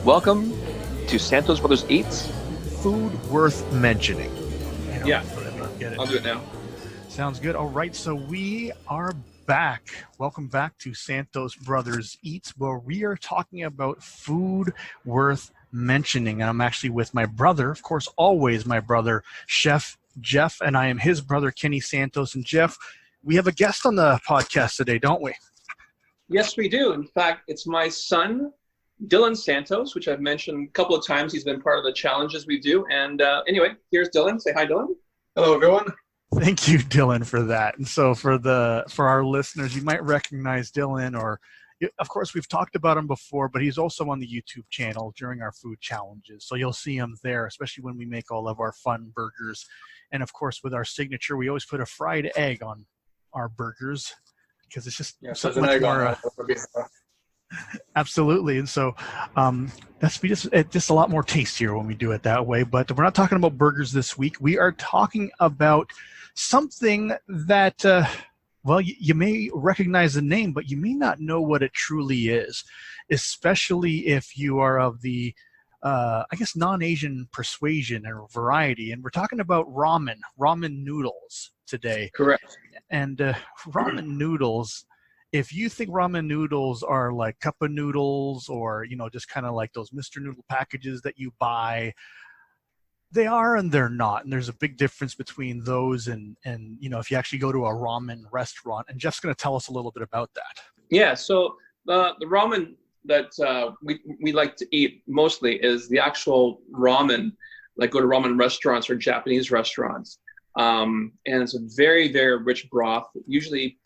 Welcome to Santos Brothers Eats. Food worth mentioning. Yeah, Get it. I'll do it now. Sounds good. All right, so we are back. Welcome back to Santos Brothers Eats, where we are talking about food worth mentioning. And I'm actually with my brother, of course, always my brother, Chef Jeff, and I am his brother, Kenny Santos. And Jeff, we have a guest on the podcast today, don't we? Yes, we do. In fact, it's my son, Dylan Santos, which I've mentioned a couple of times. He's been part of the challenges we do. And anyway, here's Dylan. Say hi, Dylan. Hello, everyone. Thank you, Dylan, for that. And so for our listeners, you might recognize Dylan, or of course we've talked about him before, but he's also on the YouTube channel during our food challenges. So you'll see him there, especially when we make all of our fun burgers. And of course, with our signature, we always put a fried egg on our burgers because it's just so much more. Absolutely. And so it's just a lot more tastier when we do it that way. But we're not talking about burgers this week. We are talking about something that, you may recognize the name, but you may not know what it truly is, especially if you are of the, non-Asian persuasion or variety. And we're talking about ramen noodles today. Correct. And ramen noodles, if you think ramen noodles are like cup of noodles or, just kind of like those Mr. Noodle packages that you buy, they are and they're not. And there's a big difference between those and if you actually go to a ramen restaurant. And Jeff's going to tell us a little bit about that. Yeah, so the ramen that we like to eat mostly is the actual ramen, like go to ramen restaurants or Japanese restaurants. And it's a very, very rich broth, usually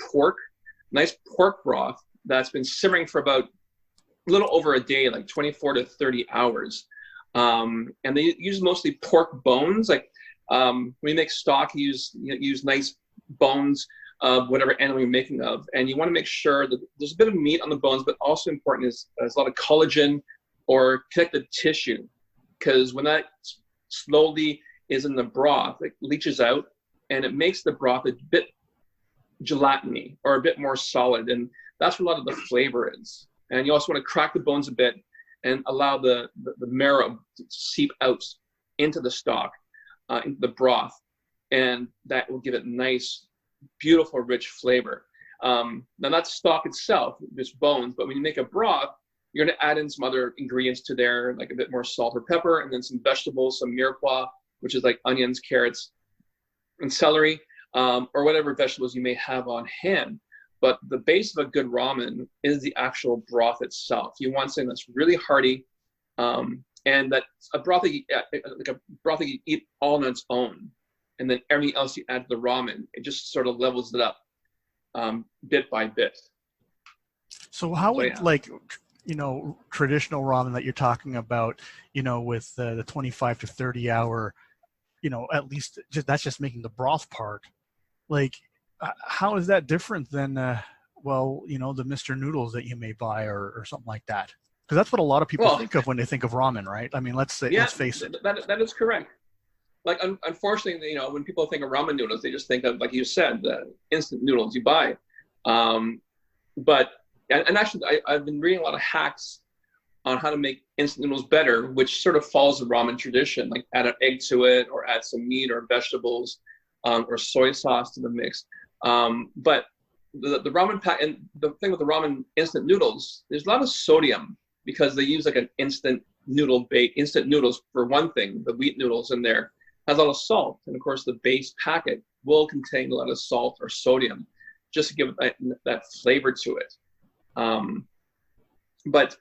nice pork broth that's been simmering for about a little over a day, like 24 to 30 hours. And they use mostly pork bones. Like when you make stock, you use nice bones of whatever animal you're making of. And you want to make sure that there's a bit of meat on the bones, but also important is there's a lot of collagen or connective tissue. Because when that slowly is in the broth, it leaches out and it makes the broth a bit gelatiny or a bit more solid, and that's where a lot of the flavor is. And you also want to crack the bones a bit and allow the marrow to seep out into the stock, into the broth, and that will give it nice, beautiful, rich flavor. Now that's stock itself, just bones, but when you make a broth, you're going to add in some other ingredients to there, like a bit more salt or pepper, and then some vegetables, some mirepoix, which is like onions, carrots, and celery. Or whatever vegetables you may have on hand. But the base of a good ramen is the actual broth itself. You want something that's really hearty, and that's a broth that you eat all on its own. And then everything else you add to the ramen, it just sort of levels it up bit by bit. So how would traditional ramen that you're talking about, with the 25 to 30 hour, at least that's just making the broth part. Like, how is that different than, the Mr. Noodles that you may buy or something like that? Because that's what a lot of people think of when they think of ramen, right? I mean, let's face it. That is correct. Like, unfortunately, when people think of ramen noodles, they just think of, like you said, the instant noodles you buy. But actually, I've been reading a lot of hacks on how to make instant noodles better, which sort of follows the ramen tradition, like add an egg to it or add some meat or vegetables. Or soy sauce to the mix. But the ramen pack, and the thing with the ramen instant noodles, there's a lot of sodium because they use like an instant noodles for one thing. The wheat noodles in there has a lot of salt, and of course the base packet will contain a lot of salt or sodium just to give it that flavor to it. But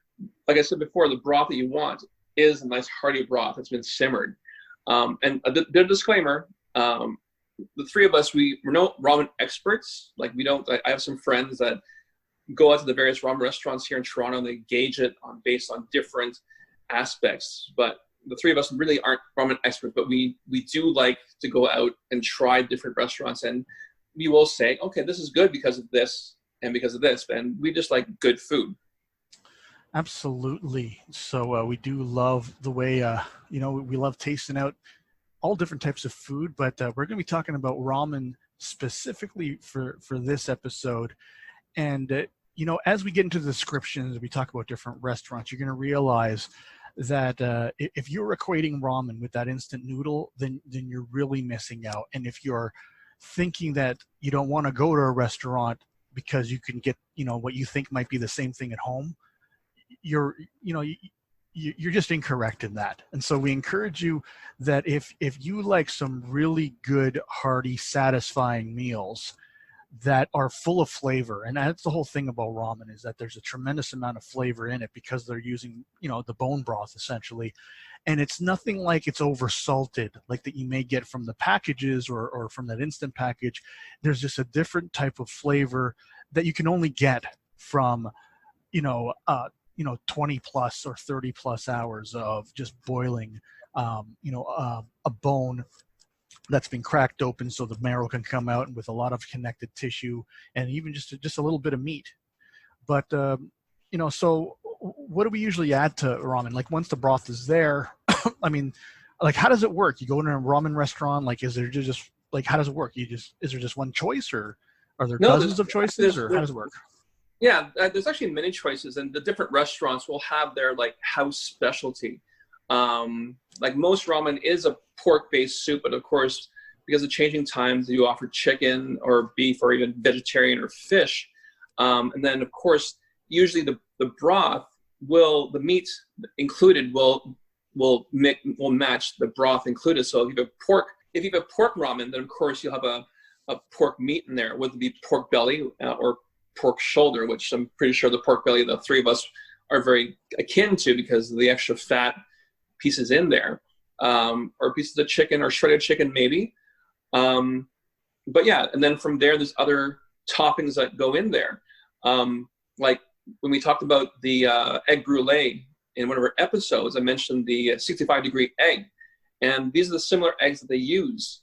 like I said before, the broth that you want is a nice hearty broth that's been simmered. And a bit of disclaimer. The three of us, we're no ramen experts. Like I have some friends that go out to the various ramen restaurants here in Toronto and they gauge it based on different aspects. But the three of us really aren't ramen experts, but we do like to go out and try different restaurants. And we will say, okay, this is good because of this and because of this. And we just like good food. Absolutely. So we do love the way, we love tasting out all different types of food, but we're going to be talking about ramen specifically for this episode. And, as we get into the descriptions, we talk about different restaurants, you're going to realize that if you're equating ramen with that instant noodle, then you're really missing out. And if you're thinking that you don't want to go to a restaurant because you can get, what you think might be the same thing at home, you're just incorrect in that. And so we encourage you that if you like some really good, hearty, satisfying meals that are full of flavor, and that's the whole thing about ramen, is that there's a tremendous amount of flavor in it because they're using, the bone broth essentially. And it's nothing like it's over salted like that you may get from the packages or from that instant package. There's just a different type of flavor that you can only get from 20 plus or 30 plus hours of just boiling a bone that's been cracked open so the marrow can come out, and with a lot of connected tissue, and even just a little bit of meat. But so what do we usually add to ramen? Like once the broth is there, I mean, like how does it work? You go into a ramen restaurant, like is there just like how does it work? Is there just one choice, or are there dozens of choices, or how does it work? Yeah, there's actually many choices, and the different restaurants will have their like house specialty. Like most ramen is a pork-based soup, but of course, because of changing times, you offer chicken or beef or even vegetarian or fish. And then, of course, usually the broth the meat included will match the broth included. So if you have pork ramen, then of course you'll have a pork meat in there, whether it be pork belly or pork shoulder, which I'm pretty sure the pork belly, the three of us are very akin to because of the extra fat pieces in there, or pieces of chicken or shredded chicken maybe. But yeah, and then from there, there's other toppings that go in there. Like when we talked about the egg brulee in one of our episodes, I mentioned the 65-degree egg. And these are the similar eggs that they use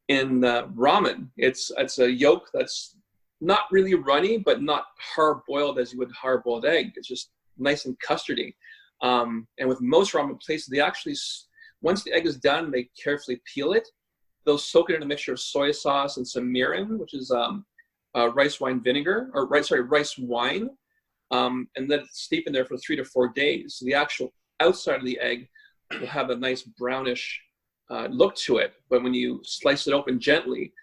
in ramen. It's a yolk that's not really runny, but not hard-boiled as you would hard-boiled egg. It's just nice and custardy. And with most ramen places, they actually, once the egg is done, they carefully peel it. They'll soak it in a mixture of soy sauce and some mirin, which is rice wine, and then it's steep in there for 3 to 4 days. So the actual outside of the egg will have a nice brownish look to it, but when you slice it open gently,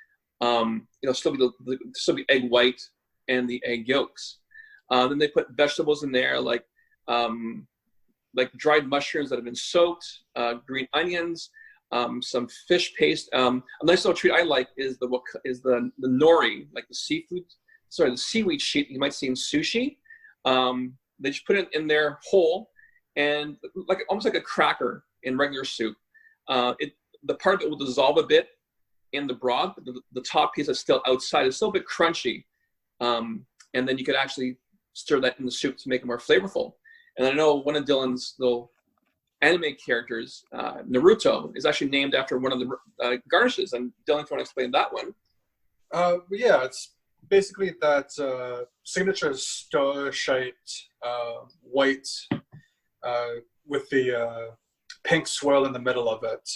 it'll still be egg white and the egg yolks. Then they put vegetables in there like dried mushrooms that have been soaked, green onions, some fish paste. A nice little treat I like is the nori, like the seaweed sheet you might see in sushi. They just put it in there whole, and almost like a cracker in regular soup. The part of it will dissolve a bit in the broth, but the top piece is still outside. It's still a bit crunchy, and then you could actually stir that in the soup to make it more flavorful. And I know one of Dylan's little anime characters, Naruto, is actually named after one of the garnishes. And Dylan, if you want to explain that one. Yeah, it's basically that signature star-shaped white with the pink swirl in the middle of it.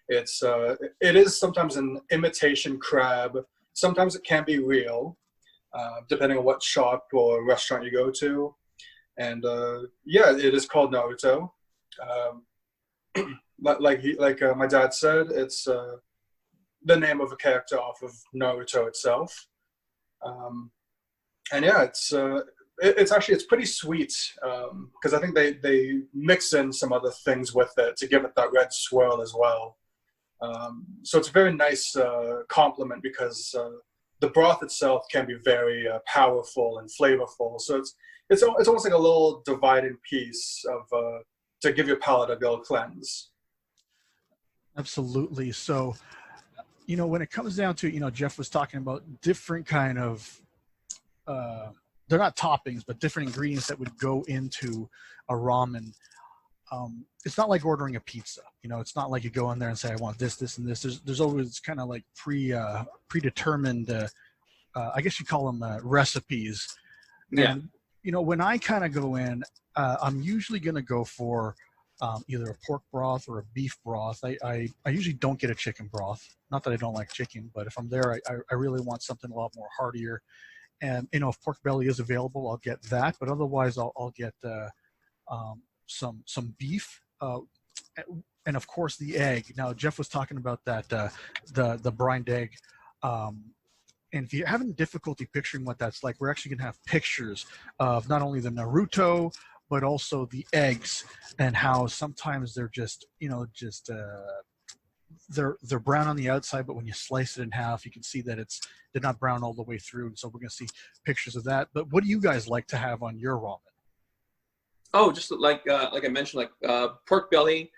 It is sometimes an imitation crab. Sometimes it can be real, depending on what shop or restaurant you go to. And yeah, it is called Naruto. Like my dad said, it's the name of a character off of Naruto itself. And yeah, it's pretty sweet because I think they mix in some other things with it to give it that red swirl as well. So it's a very nice compliment because the broth itself can be very powerful and flavorful. So it's almost like a little divided piece of to give your palate a little cleanse. Absolutely. So, when it comes down to, Jeff was talking about different kind of, they're not toppings, but different ingredients that would go into a ramen. It's not like ordering a pizza. It's not like you go in there and say, I want this, this, and this. There's always kind of like predetermined, I guess you call them recipes. Yeah. And, when I kind of go in, I'm usually going to go for either a pork broth or a beef broth. I usually don't get a chicken broth. Not that I don't like chicken, but if I'm there, I really want something a lot more heartier. And, if pork belly is available, I'll get that. But otherwise, I'll get some beef and of course the egg. Now Jeff was talking about that the brined egg. And if you're having difficulty picturing what that's like, we're actually going to have pictures of not only the Naruto, but also the eggs, and how sometimes they're just, they're brown on the outside, but when you slice it in half, you can see that they're not brown all the way through. And so we're going to see pictures of that. But what do you guys like to have on your ramen? Oh, just like I mentioned, like pork belly,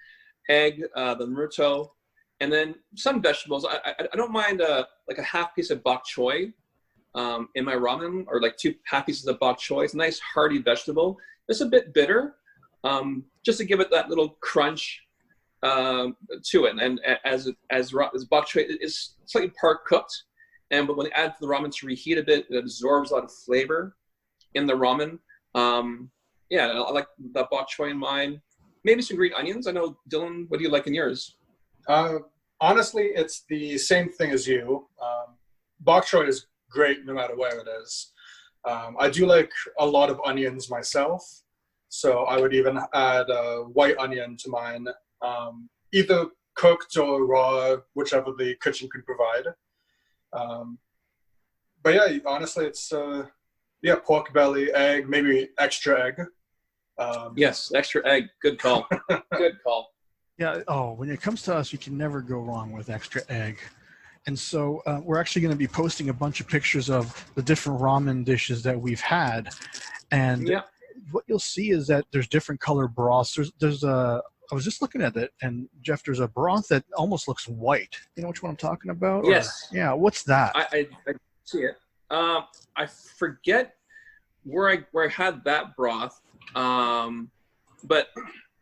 egg, the Naruto, and then some vegetables. I don't mind like a half piece of bok choy in my ramen, or like 2 half pieces of bok choy. It's a nice hearty vegetable. It's a bit bitter, just to give it that little crunch to it. And as bok choy is slightly part cooked, but when you add to the ramen to reheat a bit, it absorbs a lot of flavor in the ramen. Yeah, I like that bok choy in mine. Maybe some green onions. I know, Dylan, what do you like in yours? Honestly, it's the same thing as you. Bok choy is great no matter where it is. I do like a lot of onions myself, so I would even add white onion to mine, either cooked or raw, whichever the kitchen could provide. But yeah, honestly, it's pork belly, egg, maybe extra egg. Yes, extra egg. Good call. Good call. Yeah. Oh, when it comes to us, you can never go wrong with extra egg. And so we're actually going to be posting a bunch of pictures of the different ramen dishes that we've had. And what you'll see is that there's different color broths. I was just looking at it, and Jeff, there's a broth that almost looks white. You know which one I'm talking about? Yes. Yeah. What's that? I see it. I forget where I had that broth. But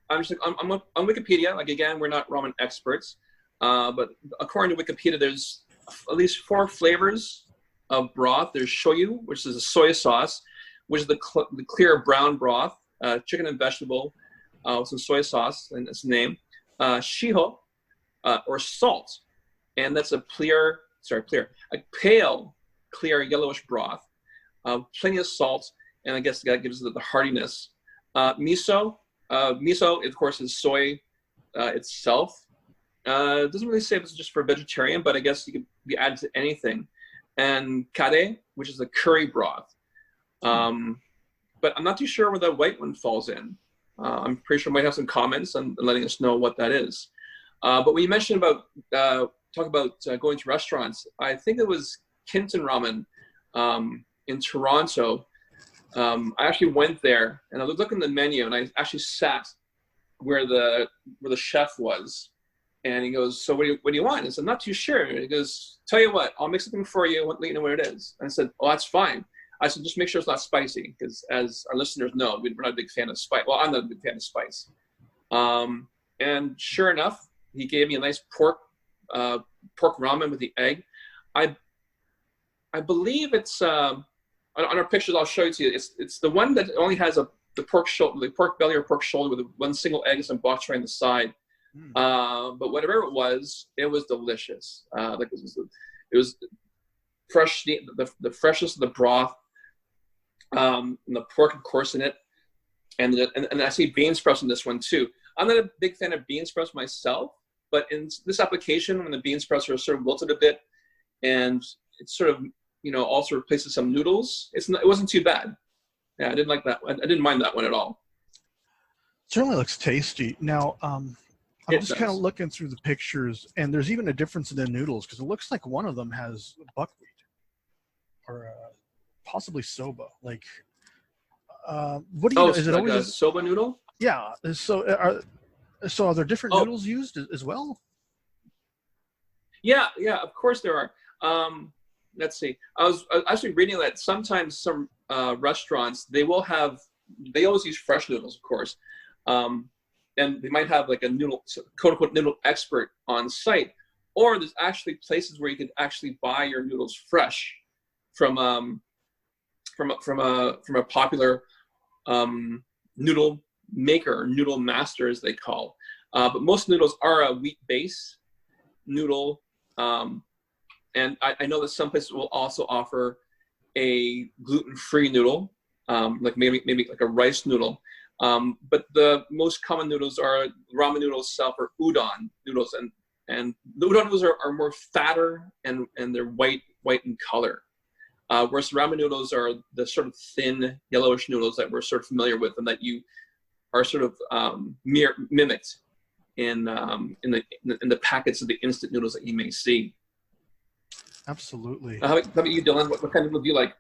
I'm just like, I'm on Wikipedia. Like, again, we're not ramen experts, but according to Wikipedia, there's at least 4 flavors of broth. There's shoyu, which is a soy sauce, which is the clear brown broth, chicken and vegetable with some soy sauce in its name. Shiho, or salt, and that's a pale, clear yellowish broth. Plenty of salt, and I guess that gives it the heartiness. Miso, of course, is soy itself. It doesn't really say if it's just for a vegetarian, but I guess you could be added to anything. And kare, which is a curry broth. But I'm not too sure where the white one falls in. I'm pretty sure we might have some comments and letting us know what that is. But when you mentioned about going to restaurants, I think it was Kinto Ramen in Toronto. I actually went there, and I was looking at the menu, and I actually sat where the chef was, and he goes, "So what do you want?" I said, "Not too sure." And he goes, "Tell you what, I'll make something for you. Let you know what it is." And I said, "Oh, that's fine." I said, "Just make sure it's not spicy, because as our listeners know, we're not a big fan of spice. Well, I'm not a big fan of spice." And sure enough, he gave me a nice pork ramen with the egg. I believe it's on our pictures. I'll show it to you. It's the one that only has the pork belly or pork shoulder with one single egg and some bok choy on the side. But whatever it was delicious. It was fresh, the freshness of the broth, and the pork, of course, in it, and I see bean sprouts in this one too. I'm not a big fan of bean sprouts myself, but in this application, when the bean sprouts are sort of wilted a bit, and it's sort of also replaces some noodles, it wasn't too bad. Yeah, I didn't like that one. I didn't mind that one at all. Certainly looks tasty. Now, I'm just kind of looking through the pictures, and there's even a difference in the noodles, because it looks like one of them has buckwheat or possibly soba. Like, what do you know? Is it like always a soba noodle? Yeah. So are there different noodles used as well? Yeah, of course there are. Let's see. I was actually reading that sometimes some restaurants, they always use fresh noodles, of course. And they might have like a noodle, quote unquote, noodle expert on site, or there's actually places where you could actually buy your noodles fresh from a popular noodle maker, or noodle master as they call. But most noodles are a wheat base noodle, and I know that some places will also offer a gluten-free noodle, like maybe like a rice noodle. But the most common noodles are ramen noodles itself or udon noodles, and the udon noodles are more fatter and they're white in color. Whereas ramen noodles are the sort of thin yellowish noodles that we're sort of familiar with and that you are sort of mimicked in the packets of the instant noodles that you may see. Absolutely. How about you, Dylan? What kind of noodle do you like?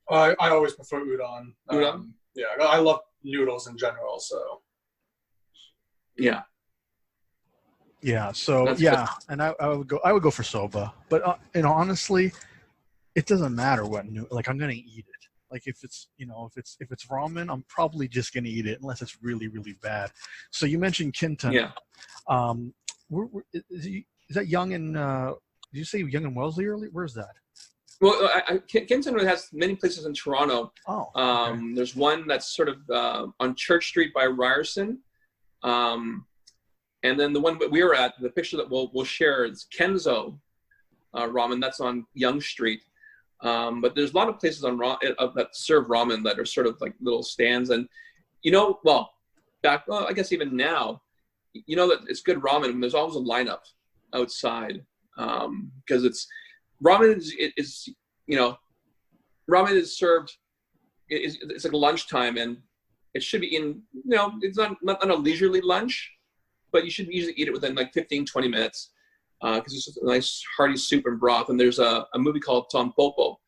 I always prefer udon. Udon? Yeah, I love noodles in general. So. Yeah. Yeah. So That's yeah, and I would go for soba, but honestly, it doesn't matter what like I'm gonna eat it. Like if it's if it's ramen, I'm probably just gonna eat it unless it's really really bad. So you mentioned Kinto. Yeah. Is that Young and did you say Young and Wellesley earlier? Where's that? Well, Kenton has many places in Toronto. Oh. Okay. There's one that's sort of on Church Street by Ryerson. And then the one that we were at, the picture that we'll share is Kenzo ramen. That's on Yonge Street. But there's a lot of places that serve ramen that are sort of like little stands. And, I guess even now, that it's good ramen when there's always a lineup outside. Because ramen is served, it's like lunchtime and it should be it's not a leisurely lunch, but you should usually eat it within like 15, 20 minutes because it's just a nice hearty soup and broth. And there's a movie called Tom Popo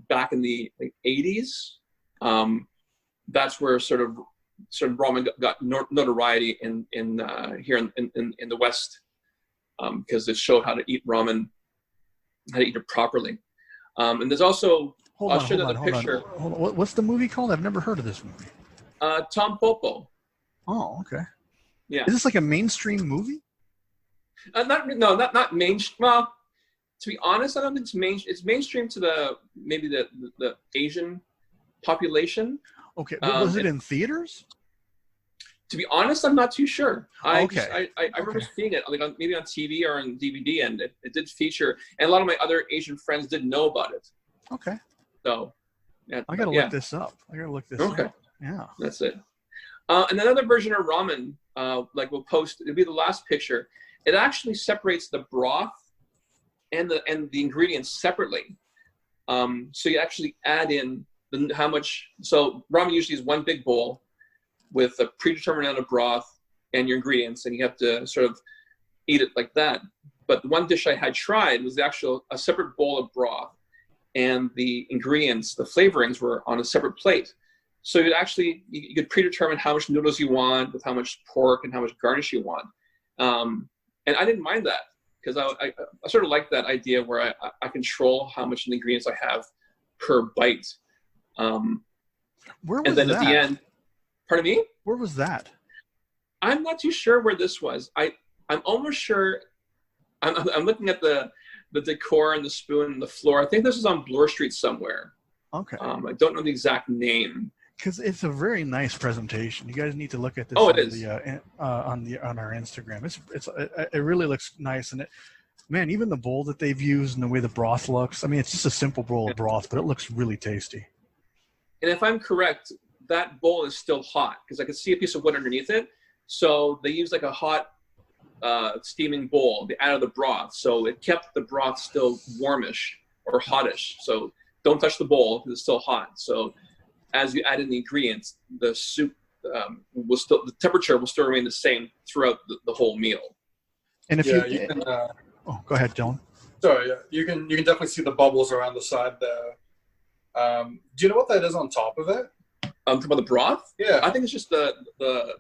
back in the 80s. That's where sort of ramen got notoriety in here in the West because it showed how to eat ramen, how to eat it properly. And there's also, I'll show another picture. Hold on. What's the movie called? I've never heard of this movie. Tom Popo. Oh, okay. Yeah. Is this like a mainstream movie? Not mainstream. Well, to be honest, I don't think it's mainstream to maybe the Asian population. Okay. Was it in theaters? To be honest, I'm not too sure. I remember seeing it maybe on TV or on DVD, and it did feature. And a lot of my other Asian friends didn't know about it. Okay. So, yeah, I gotta look this up. Okay. Yeah. That's it. And another version of ramen, we'll post. It'll be the last picture. It actually separates the broth and the ingredients separately. So you actually add in how much. So ramen usually is one big bowl with a predetermined amount of broth and your ingredients, and you have to sort of eat it like that. But the one dish I had tried was a separate bowl of broth, and the ingredients, the flavorings were on a separate plate. So you could predetermine how much noodles you want with how much pork and how much garnish you want. And I didn't mind that because I sort of like that idea where I control how much ingredients I have per bite. Where was and then that? At the end, pardon me? Where was that? I'm not too sure where this was. I'm almost sure. I'm looking at the decor and the spoon and the floor. I think this is on Bloor Street somewhere. Okay. I don't know the exact name. Because it's a very nice presentation. You guys need to look at this it is. On our Instagram. It really looks nice, and even the bowl that they've used and the way the broth looks. I mean, it's just a simple bowl of broth, but it looks really tasty. And if I'm correct, that bowl is still hot because I could see a piece of wood underneath it. So they used like a hot steaming bowl. They added the broth, so it kept the broth still warmish or hottish. So don't touch the bowl because it's still hot. So as you add in the ingredients, the soup the temperature will still remain the same throughout the whole meal. And if you can, go ahead, Dylan. Sorry, you can definitely see the bubbles around the side there. Do you know what that is on top of it? Talking about the broth? Yeah, I think it's just the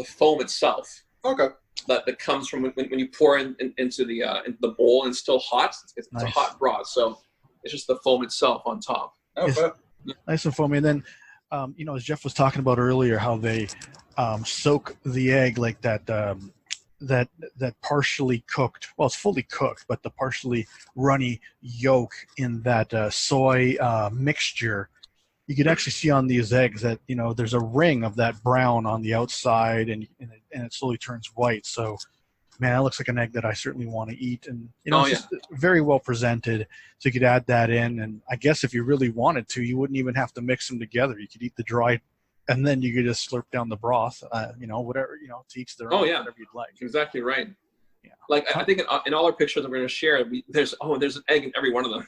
foam itself. Okay. That comes from when you pour into the bowl and it's still hot. It's nice. A hot broth, so it's just the foam itself on top. Okay. Nice and foamy. And then, as Jeff was talking about earlier, how they soak the egg like that. That partially cooked. Well, it's fully cooked, but the partially runny yolk in that soy mixture. You could actually see on these eggs that there's a ring of that brown on the outside, and it slowly turns white. So, man, that looks like an egg that I certainly want to eat. And it's just very well presented. So you could add that in, and I guess if you really wanted to, you wouldn't even have to mix them together. You could eat the dry and then you could just slurp down the broth. Whatever, to each their own. Oh yeah, whatever you'd like. Exactly right. Yeah. Like I think in all our pictures that we're going to share, there's an egg in every one of them.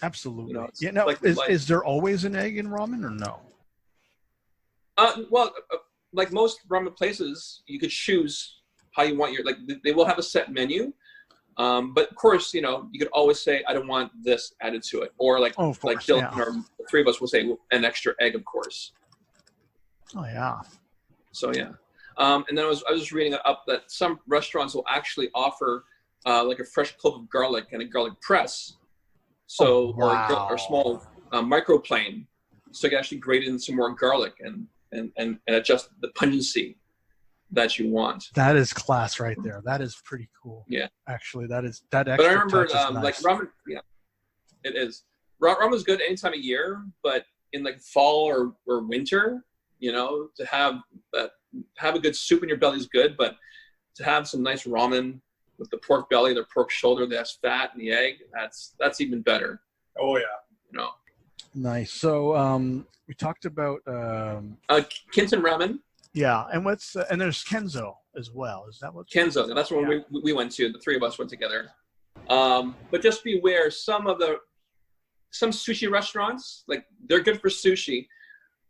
Absolutely. Now, is there always an egg in ramen or no? Like most ramen places, you could choose how you want they will have a set menu. But of course, you could always say, I don't want this added to it. Or like Dylan or the three of us will say an extra egg, of course. Oh, yeah. So, yeah. And then I was just reading up that some restaurants will actually offer like a fresh clove of garlic and a garlic press. So, or small microplane. So you can actually grate in some more garlic and adjust the pungency that you want. That is class right there. That is pretty cool. Yeah. Actually, that extra But I remember touch is nice. like ramen, yeah, it is. Ramen's good any time of year, but in like fall or winter, to have a good soup in your belly is good, but to have some nice ramen with the pork belly, the pork shoulder that has fat and the egg, that's even better. Oh yeah. Nice. So we talked about Kinto ramen. Yeah, and and there's Kenzo as well. Is that what? Kenzo. That's when we went to. The three of us went together. But just beware, some sushi restaurants, like they're good for sushi,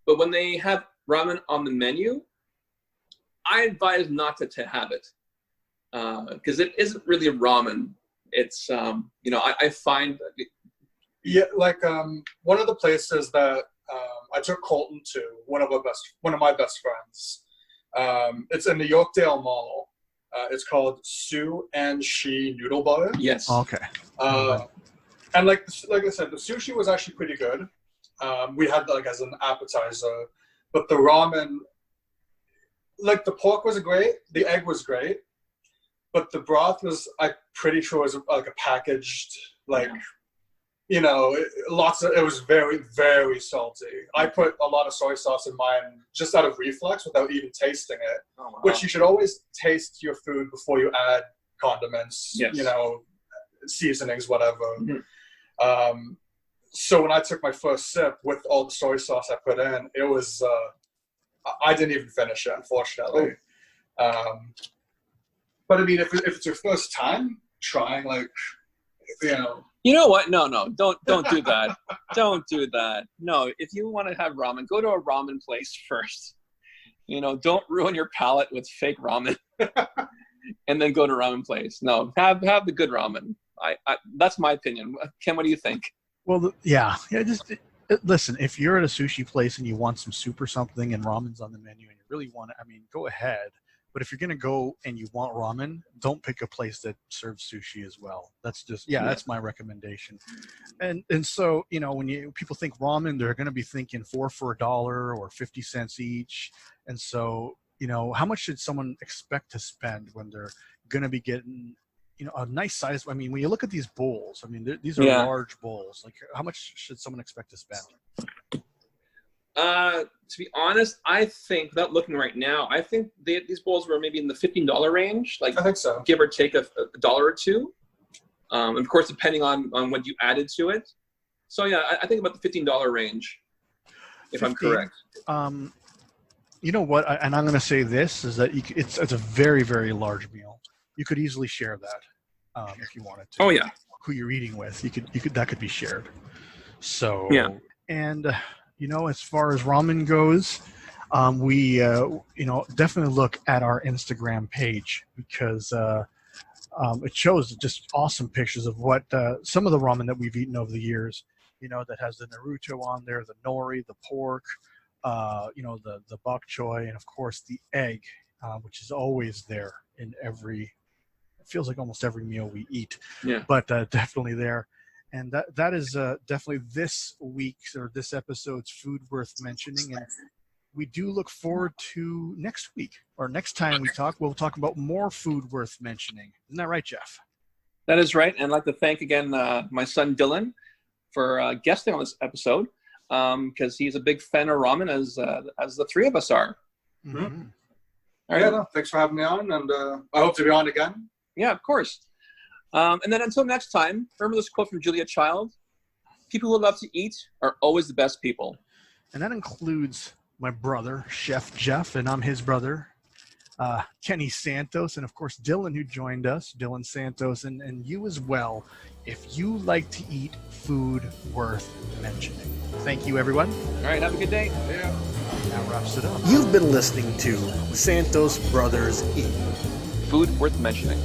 but when they have ramen on the menu, I advise not to have it because it isn't really a ramen. It's I find. Yeah, like one of the places that I took Colton to, one of my best friends. It's in the Yorkdale Mall. It's called Sue and She Noodle Bar. Yes. Okay. And like I said, the sushi was actually pretty good. We had like as an appetizer, but the ramen, like the pork was great, the egg was great, but the broth was, I'm pretty sure, was like a packaged it was very, very salty. I put a lot of soy sauce in mine just out of reflex without even tasting it. Oh, wow. Which you should always taste your food before you add condiments, yes. Seasonings, whatever. Mm-hmm. So when I took my first sip with all the soy sauce I put in, it was, I didn't even finish it, unfortunately. But I mean, if it's your first time trying, You know what? No, don't do that. Don't do that. No, if you want to have ramen, go to a ramen place first. Don't ruin your palate with fake ramen, and then go to ramen place. No, have the good ramen. I that's my opinion. Ken, what do you think? Well, just listen. If you're at a sushi place and you want some soup or something, and ramen's on the menu, and you really want it, go ahead. But if you're going to go and you want ramen, don't pick a place that serves sushi as well. That's just, that's my recommendation. And so, when people think ramen, they're going to be thinking 4 for $1 or 50 cents each. And so, how much should someone expect to spend when they're going to be getting, a nice size? When you look at these bowls, these are large bowls. Like, how much should someone expect to spend? To be honest, I think, without looking right now, I think these bowls were maybe in the $15 range. Like, I think so. Give or take a dollar or two. Of course, depending on what you added to it. So yeah, I think about the $15 range, if 15, I'm correct. You know what? And I'm going to say this is that it's a very, very large meal. You could easily share that if you wanted to. Oh yeah. Who you're eating with, that could be shared. So yeah. And as far as ramen goes, we definitely look at our Instagram page because it shows just awesome pictures of what some of the ramen that we've eaten over the years. That has the Naruto on there, the nori, the pork, the bok choy, and of course the egg, which is always there in it feels like almost every meal we eat. Yeah. But definitely there. And that is definitely this week's or this episode's food worth mentioning. And we do look forward to next week or next time we talk. We'll talk about more food worth mentioning. Isn't that right, Jeff? That is right. And I'd like to thank again my son Dylan for guesting on this episode because he's a big fan of ramen as the three of us are. Mm-hmm. All right. Thanks for having me on, and I hope to be on again. Yeah, of course. And then until next time, remember this quote from Julia Child: "People who love to eat are always the best people." And that includes my brother, Chef Jeff, and I'm his brother, Kenny Santos, and of course Dylan, who joined us, Dylan Santos, and you as well, if you like to eat food worth mentioning. Thank you, everyone. All right, have a good day. Yeah. That wraps it up. You've been listening to Santos Brothers Eat. Food worth mentioning.